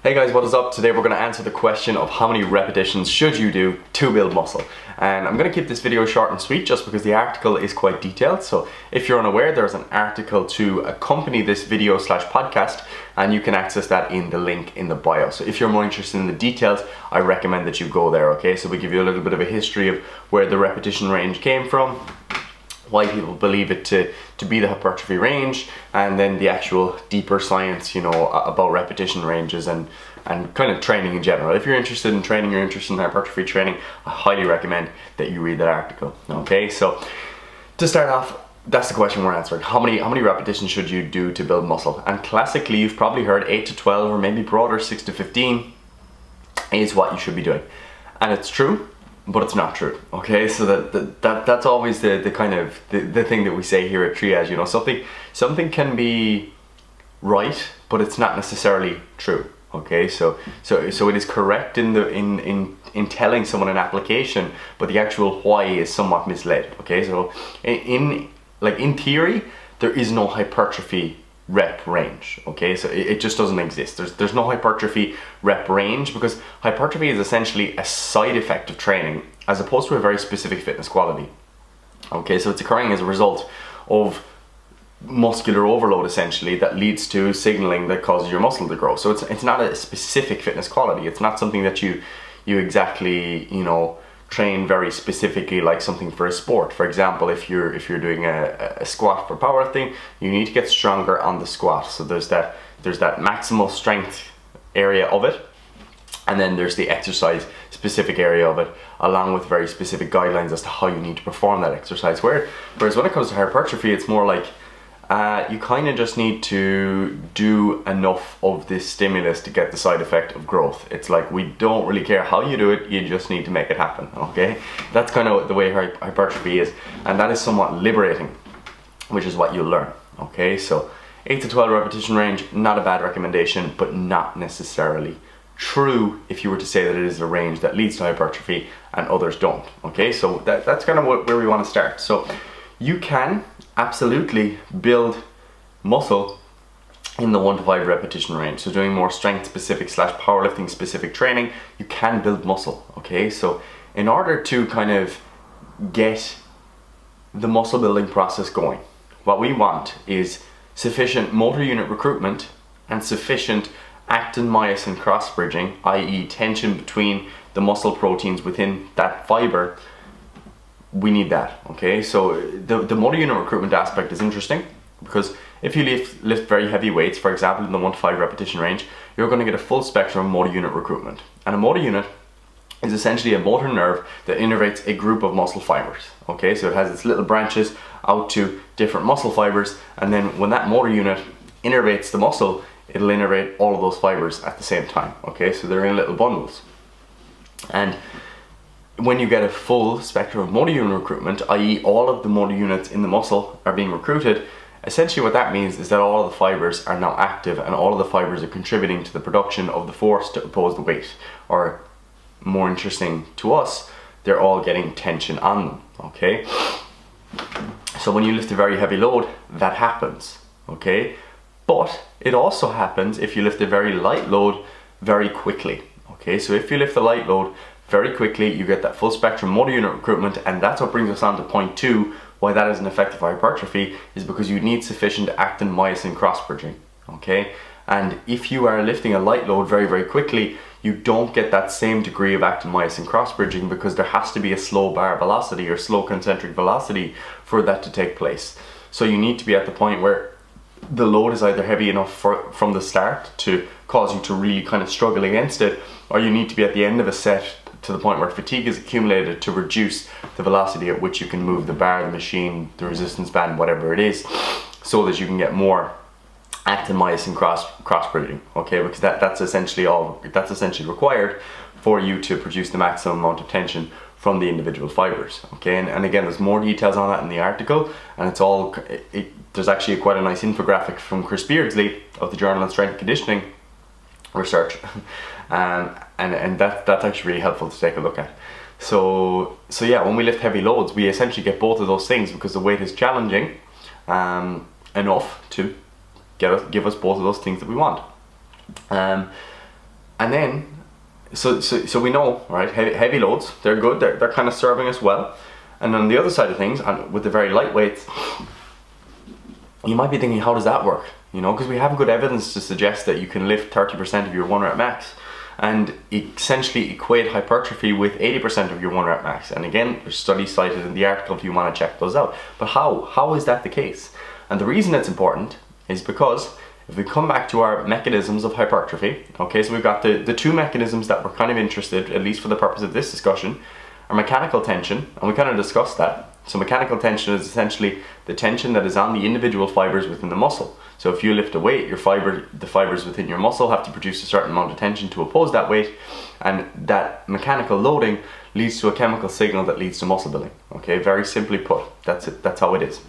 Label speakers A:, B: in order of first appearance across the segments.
A: Hey guys, what is up? Today we're going to answer the question of how many repetitions should you do to build muscle. And I'm going to keep this video short and sweet just because the article is quite detailed. So if you're unaware, there's an article to accompany this video / podcast, and you can access that in the link in the bio. So if you're more interested in the details, I recommend that you go there, okay? So we give you a little bit of a history of where the repetition range came from, why people believe it to be the hypertrophy range, and then the actual deeper science, about repetition ranges and kind of training in general. If you're interested in training, you're interested in hypertrophy training, I highly recommend that you read that article. Okay, so to start off, that's the question we're answering. How many repetitions should you do to build muscle? And classically, you've probably heard 8 to 12, or maybe broader, 6 to 15 is what you should be doing. And it's true, but it's not true. Okay, so that's always the kind of the thing that we say here at Triage. Something can be right, but it's not necessarily true. Okay, so it is correct in telling someone an application, but the actual why is somewhat misled. Okay, so in theory, there is no hypertrophy rep range. Okay, so it just doesn't exist. There's no hypertrophy rep range, because hypertrophy is essentially a side effect of training as opposed to a very specific fitness quality. Okay, so it's occurring as a result of muscular overload, essentially, that leads to signaling that causes your muscle to grow. So it's not a specific fitness quality. It's not something that you exactly train very specifically, like something for a sport. For example, if you're doing a squat for powerlifting, you need to get stronger on the squat. So there's that maximal strength area of it, and then there's the exercise specific area of it, along with very specific guidelines as to how you need to perform that exercise. Whereas when it comes to hypertrophy, it's more like you kind of just need to do enough of this stimulus to get the side effect of growth. It's like, we don't really care how you do it, you just need to make it happen. Okay, that's kind of the way hypertrophy is, and that is somewhat liberating, which is what you'll learn. Okay, so 8 to 12 repetition range, not a bad recommendation, but not necessarily true if you were to say that it is a range that leads to hypertrophy and others don't. Okay, so that's kind of where we want to start. So you can absolutely build muscle in the 1 to 5 repetition range. So doing more strength specific / powerlifting specific training, you can build muscle. Okay, so in order to kind of get the muscle building process going, what we want is sufficient motor unit recruitment and sufficient actin myosin cross bridging, i.e. tension between the muscle proteins within that fiber. We need that. Okay, so the motor unit recruitment aspect is interesting, because if you lift very heavy weights, for example in the 1 to 5 repetition range, you're going to get a full spectrum of motor unit recruitment. And a motor unit is essentially a motor nerve that innervates a group of muscle fibers. Okay, so it has its little branches out to different muscle fibers, and then when that motor unit innervates the muscle, it'll innervate all of those fibers at the same time. Okay, so they're in little bundles. And when you get a full spectrum of motor unit recruitment, i.e. all of the motor units in the muscle are being recruited, essentially what that means is that all of the fibers are now active, and all of the fibers are contributing to the production of the force to oppose the weight. Or more interesting to us, they're all getting tension on them. Okay, so when you lift a very heavy load, that happens. Okay, but it also happens if you lift a very light load very quickly. Okay, so if you lift a light load very quickly, you get that full spectrum motor unit recruitment, and that's what brings us on to point 2, why that is an effective hypertrophy, is because you need sufficient actin myosin cross bridging. Okay, and if you are lifting a light load very, very quickly, you don't get that same degree of actin myosin cross bridging, because there has to be a slow bar velocity or slow concentric velocity for that to take place. So you need to be at the point where the load is either heavy enough from the start to cause you to really kind of struggle against it, or you need to be at the end of a set to the point where fatigue is accumulated to reduce the velocity at which you can move the bar, the machine, the resistance band, whatever it is, so that you can get more actin myosin cross bridging. Okay, because that's essentially required for you to produce the maximum amount of tension from the individual fibers. Okay, and again, there's more details on that in the article, and there's actually quite a nice infographic from Chris Beardsley of the Journal on Strength and Conditioning Research, and that's actually really helpful to take a look at. So yeah, when we lift heavy loads, we essentially get both of those things, because the weight is challenging enough to give us both of those things that we want. And then, so we know, right, heavy loads, they're good, they're kind of serving us well. And on the other side of things, and with the very light weights, you might be thinking, how does that work? You know, because we have good evidence to suggest that you can lift 30% of your 1 rep max and essentially equate hypertrophy with 80% of your 1 rep max. And again, there's studies cited in the article if you want to check those out. But how is that the case? And the reason it's important is because if we come back to our mechanisms of hypertrophy, okay, so we've got the two mechanisms that we're kind of interested, at least for the purpose of this discussion, are mechanical tension, and we kind of discussed that. So mechanical tension is essentially the tension that is on the individual fibers within the muscle. So if you lift a weight, the fibers within your muscle have to produce a certain amount of tension to oppose that weight, and that mechanical loading leads to a chemical signal that leads to muscle building. Okay, very simply put, that's it. That's how it is.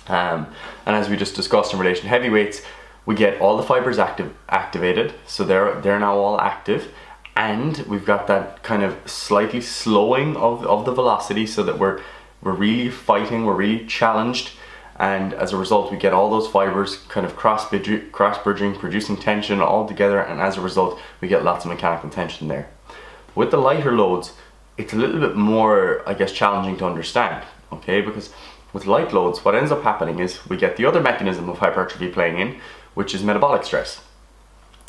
A: And as we just discussed in relation to heavy weights, we get all the fibers activated, so they're now all active, and we've got that kind of slightly slowing of the velocity, so that we're really fighting, we're really challenged, and as a result we get all those fibers kind of cross bridging, producing tension all together, and as a result we get lots of mechanical tension there. With the lighter loads, it's a little bit more, I guess, challenging to understand, okay, because with light loads what ends up happening is we get the other mechanism of hypertrophy playing in, which is metabolic stress.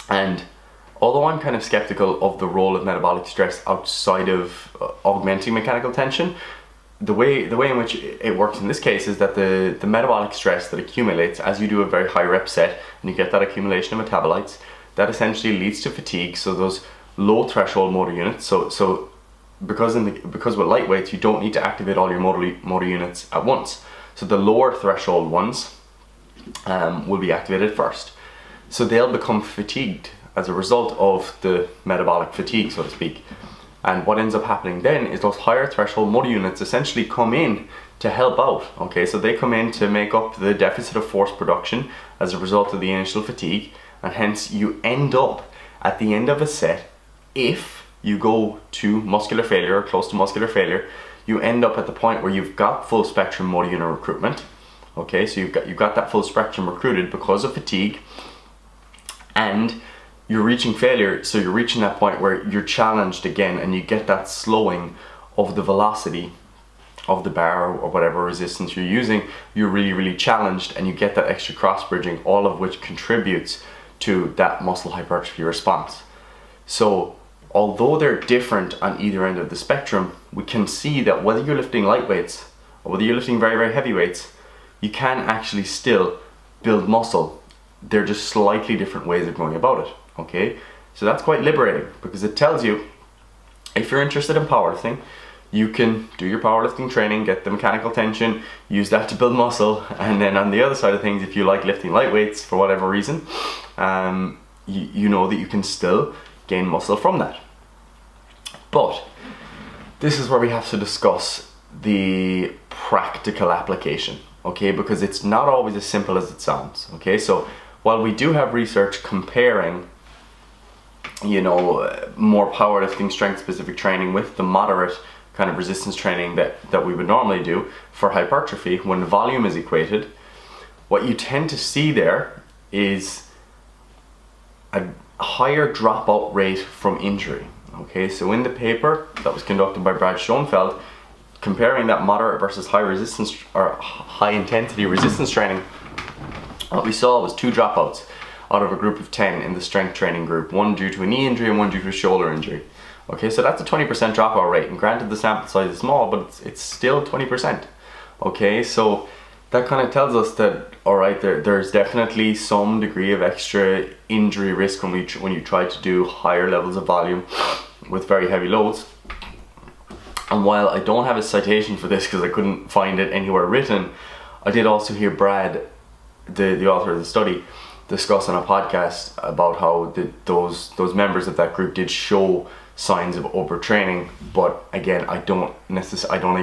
A: And although I'm kind of skeptical of the role of metabolic stress outside of augmenting mechanical tension, the way in which it works in this case is that the metabolic stress that accumulates as you do a very high rep set and you get that accumulation of metabolites, that essentially leads to fatigue. So those low threshold motor units, so because with light weights you don't need to activate all your motor units at once, so the lower threshold ones will be activated first, so they'll become fatigued as a result of the metabolic fatigue, so to speak. And what ends up happening then is those higher threshold motor units essentially come in to help out, okay, so they come in to make up the deficit of force production as a result of the initial fatigue, and hence you end up at the end of a set, if you go to muscular failure or close to muscular failure, you end up at the point where you've got full spectrum motor unit recruitment. Okay, so you've got that full spectrum recruited because of fatigue, and you're reaching failure, so you're reaching that point where you're challenged again, and you get that slowing of the velocity of the bar or whatever resistance you're using. You're really challenged, and you get that extra cross bridging, all of which contributes to that muscle hypertrophy response. So although they're different on either end of the spectrum, we can see that whether you're lifting light weights or whether you're lifting very heavy weights, you can actually still build muscle. They're just slightly different ways of going about it, okay? So that's quite liberating, because it tells you, if you're interested in powerlifting, you can do your powerlifting training, get the mechanical tension, use that to build muscle, and then on the other side of things, if you like lifting light weights for whatever reason, you know that you can still gain muscle from that. But this is where we have to discuss the practical application, okay, because it's not always as simple as it sounds, okay? So while we do have research comparing, you know, more powerlifting strength specific training with the moderate kind of resistance training that we would normally do for hypertrophy, when volume is equated, what you tend to see there is a higher dropout rate from injury. Okay, so in the paper that was conducted by Brad Schoenfeld, comparing that moderate versus high resistance or high intensity resistance training, what we saw was 2 dropouts out of a group of 10 in the strength training group, one due to a knee injury and one due to a shoulder injury. Okay, so that's a 20% dropout rate, and granted the sample size is small, but it's still 20%. Okay, so that kind of tells us that, alright, there's definitely some degree of extra injury risk when you try to do higher levels of volume with very heavy loads. And while I don't have a citation for this because I couldn't find it anywhere written, I did also hear Brad, the author of the study, discuss on a podcast about how those members of that group did show signs of overtraining, but again, I don't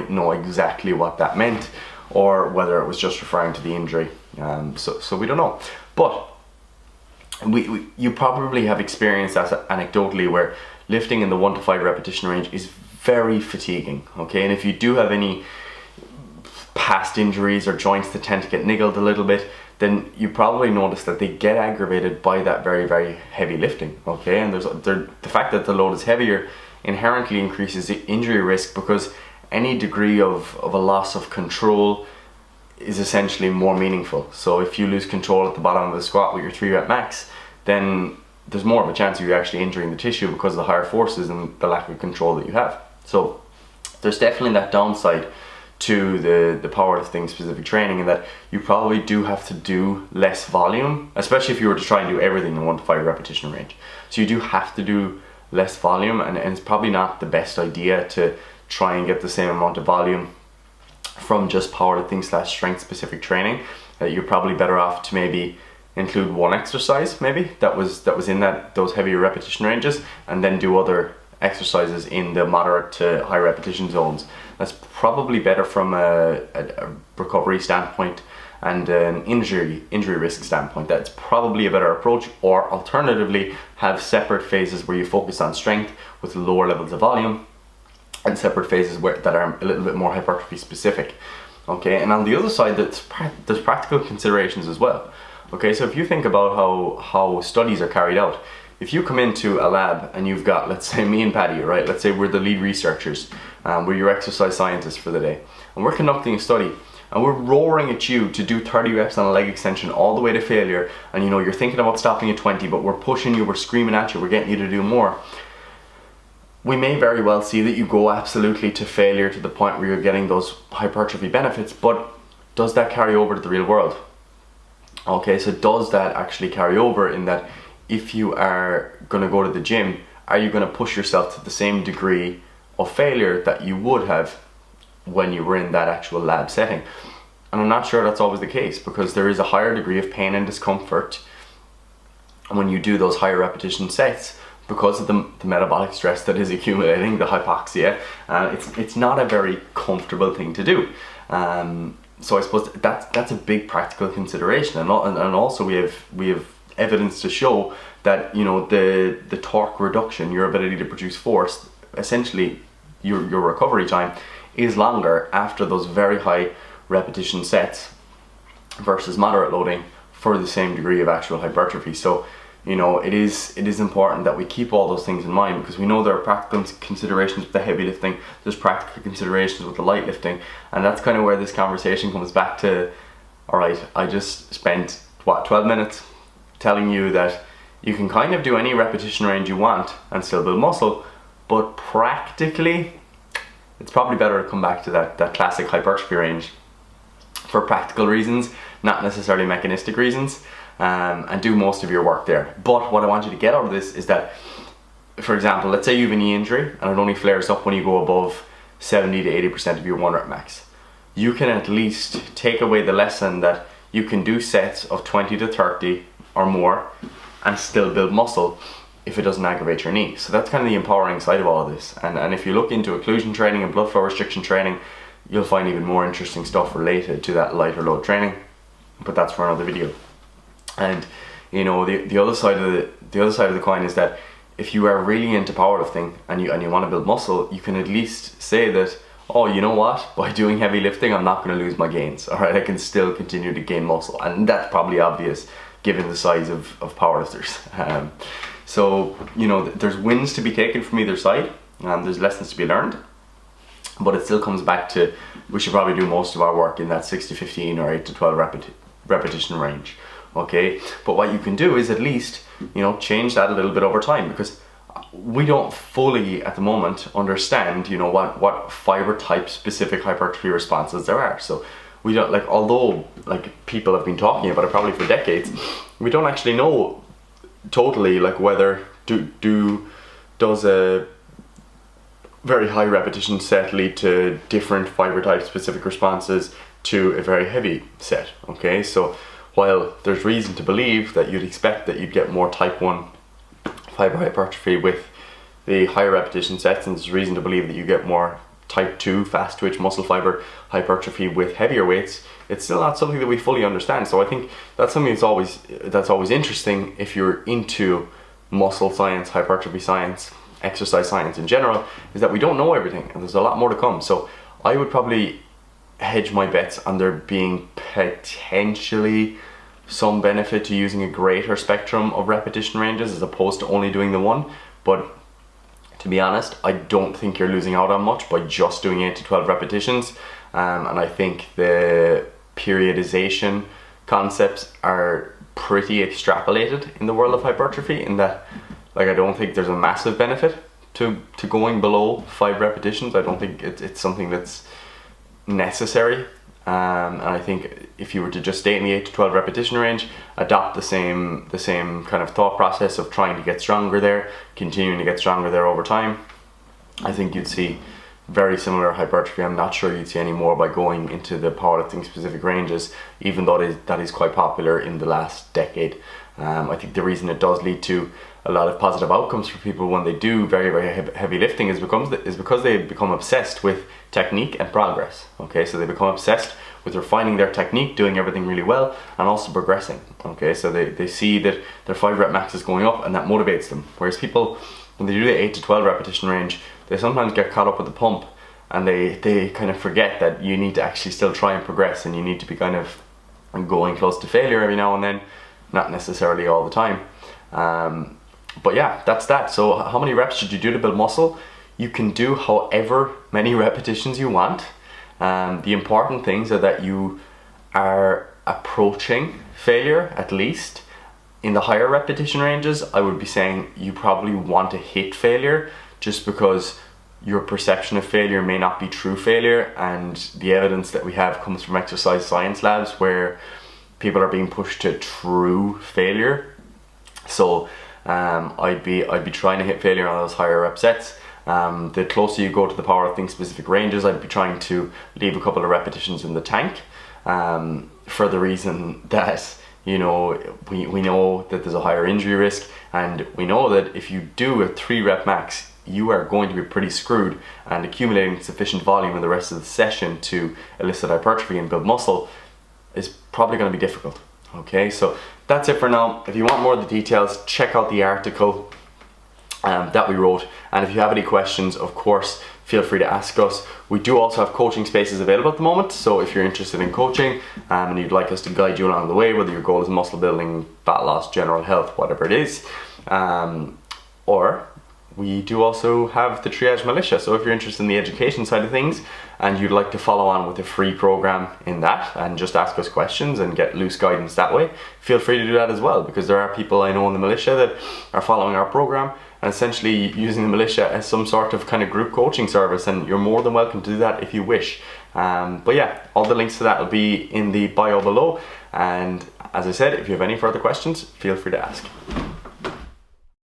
A: know exactly what that meant, or whether it was just referring to the injury. So we don't know. But you probably have experienced that anecdotally, where lifting in the 1 to 5 repetition range is very fatiguing, okay? And if you do have any past injuries or joints that tend to get niggled a little bit, then you probably notice that they get aggravated by that very, very heavy lifting, okay? And the fact that the load is heavier inherently increases the injury risk, because any degree of a loss of control is essentially more meaningful. So if you lose control at the bottom of the squat with your 3 rep max, then there's more of a chance of you actually injuring the tissue because of the higher forces and the lack of control that you have. So there's definitely that downside to the powerlifting specific training, in that you probably do have to do less volume, especially if you were to try and do everything in 1 to 5 repetition range. So you do have to do less volume, and it's probably not the best idea to try and get the same amount of volume from just powerlifting / strength specific training. You're probably better off to maybe include one exercise maybe that was in those heavier repetition ranges, and then do other exercises in the moderate to high repetition zones. That's probably better from a recovery standpoint and an injury risk standpoint. That's probably a better approach. Or alternatively, have separate phases where you focus on strength with lower levels of volume, and separate phases that are a little bit more hypertrophy specific. Okay, and on the other side, there's practical considerations as well. Okay, so if you think about how studies are carried out, if you come into a lab and you've got, let's say me and Paddy, right? Let's say we're the lead researchers, we're your exercise scientists for the day, and we're conducting a study, and we're roaring at you to do 30 reps on a leg extension all the way to failure, and you're thinking about stopping at 20, but we're pushing you, we're screaming at you, we're getting you to do more. We may very well see that you go absolutely to failure to the point where you're getting those hypertrophy benefits, but does that carry over to the real world? Okay, so does that actually carry over, in that if you are going to go to the gym, are you going to push yourself to the same degree of failure that you would have when you were in that actual lab setting? And I'm not sure that's always the case, because there is a higher degree of pain and discomfort when you do those higher repetition sets, because of the metabolic stress that is accumulating, the hypoxia. It's not a very comfortable thing to do. So I suppose that's a big practical consideration, and also we have evidence to show that the torque reduction, your ability to produce force, essentially your recovery time is longer after those very high repetition sets versus moderate loading for the same degree of actual hypertrophy. So it is important that we keep all those things in mind, because we know there are practical considerations with the heavy lifting, there's practical considerations with the light lifting, and that's kind of where this conversation comes back to. All right, I just spent 12 minutes telling you that you can kind of do any repetition range you want and still build muscle, but practically it's probably better to come back to that classic hypertrophy range for practical reasons, not necessarily mechanistic reasons, and do most of your work there. But what I want you to get out of this is that, for example, let's say you have a knee injury and it only flares up when you go above 70 to 80% of your 1 rep max. You can at least take away the lesson that you can do sets of 20 to 30 or more and still build muscle if it doesn't aggravate your knee. So that's kind of the empowering side of all of this. And if you look into occlusion training and blood flow restriction training, you'll find even more interesting stuff related to that lighter load training. But that's for another video. And the other side of the coin is that if you are really into powerlifting and you want to build muscle, you can at least say that, oh, you know what, by doing heavy lifting I'm not going to lose my gains. All right, I can still continue to gain muscle, and that's probably obvious given the size of powerlifters. So there's wins to be taken from either side, there's lessons to be learned, but it still comes back to, we should probably do most of our work in that 6 to 15 or 8 to 12 repetition range. Okay, but what you can do is at least change that a little bit over time, because we don't fully at the moment understand what fiber type specific hypertrophy responses there are. So we don't, although people have been talking about it probably for decades, we don't actually know totally whether does a very high repetition set lead to different fiber type specific responses to a very heavy set. Okay, so while there's reason to believe that you'd expect that you'd get more type 1 fiber hypertrophy with the higher repetition sets, and there's reason to believe that you get more type 2 fast twitch muscle fiber hypertrophy with heavier weights, it's still not something that we fully understand. So I think that's something that's always interesting if you're into muscle science, hypertrophy science, exercise science in general, is that we don't know everything, and there's a lot more to come. So I would probably hedge my bets on there being potentially some benefit to using a greater spectrum of repetition ranges as opposed to only doing the one, but to be honest, I don't think you're losing out on much by just doing 8 to 12 repetitions. And I think the periodization concepts are pretty extrapolated in the world of hypertrophy, in that, like, I don't think there's a massive benefit to going below 5 repetitions. I don't think it's something that's necessary. And I think if you were to just stay in the 8 to 12 repetition range, adopt the same kind of thought process of trying to get stronger there, continuing to get stronger there over time, I think you'd see very similar hypertrophy. I'm not sure you'd see any more by going into the powerlifting specific ranges, even though that is quite popular in the last decade. I think the reason it does lead to a lot of positive outcomes for people when they do very, very heavy lifting is because they become obsessed with technique and progress. Okay, so they become obsessed with refining their technique, doing everything really well, and also progressing. Okay, so they see that their 5 rep max is going up, and that motivates them. Whereas people, when they do the 8 to 12 repetition range, they sometimes get caught up with the pump, and they kind of forget that you need to actually still try and progress, and you need to be kind of going close to failure every now and then, not necessarily all the time. But yeah, that's that. So how many reps should you do to build muscle? You can do however many repetitions you want. The important things are that you are approaching failure at least. In the higher repetition ranges, I would be saying you probably want to hit failure, just because your perception of failure may not be true failure, and the evidence that we have comes from exercise science labs where people are being pushed to true failure. So I'd be trying to hit failure on those higher rep sets. The closer you go to the powerlifting specific ranges, I'd be trying to leave a couple of repetitions in the tank, for the reason that, you know, we know that there's a higher injury risk, and we know that if you do a 3 rep max, you are going to be pretty screwed, and accumulating sufficient volume in the rest of the session to elicit hypertrophy and build muscle is probably going to be difficult. Okay, so that's it for now. If you want more of the details, check out the article that we wrote, and if you have any questions, of course, feel free to ask us. We do also have coaching spaces available at the moment, so if you're interested in coaching and you'd like us to guide you along the way, whether your goal is muscle building, fat loss, general health, whatever it is, or we do also have the Triage Militia. So if you're interested in the education side of things and you'd like to follow on with a free program in that and just ask us questions and get loose guidance that way, feel free to do that as well, because there are people I know in the militia that are following our program and essentially using the militia as some sort of kind of group coaching service, and you're more than welcome to do that if you wish. But yeah, all the links to that will be in the bio below, and as I said, if you have any further questions, feel free to ask.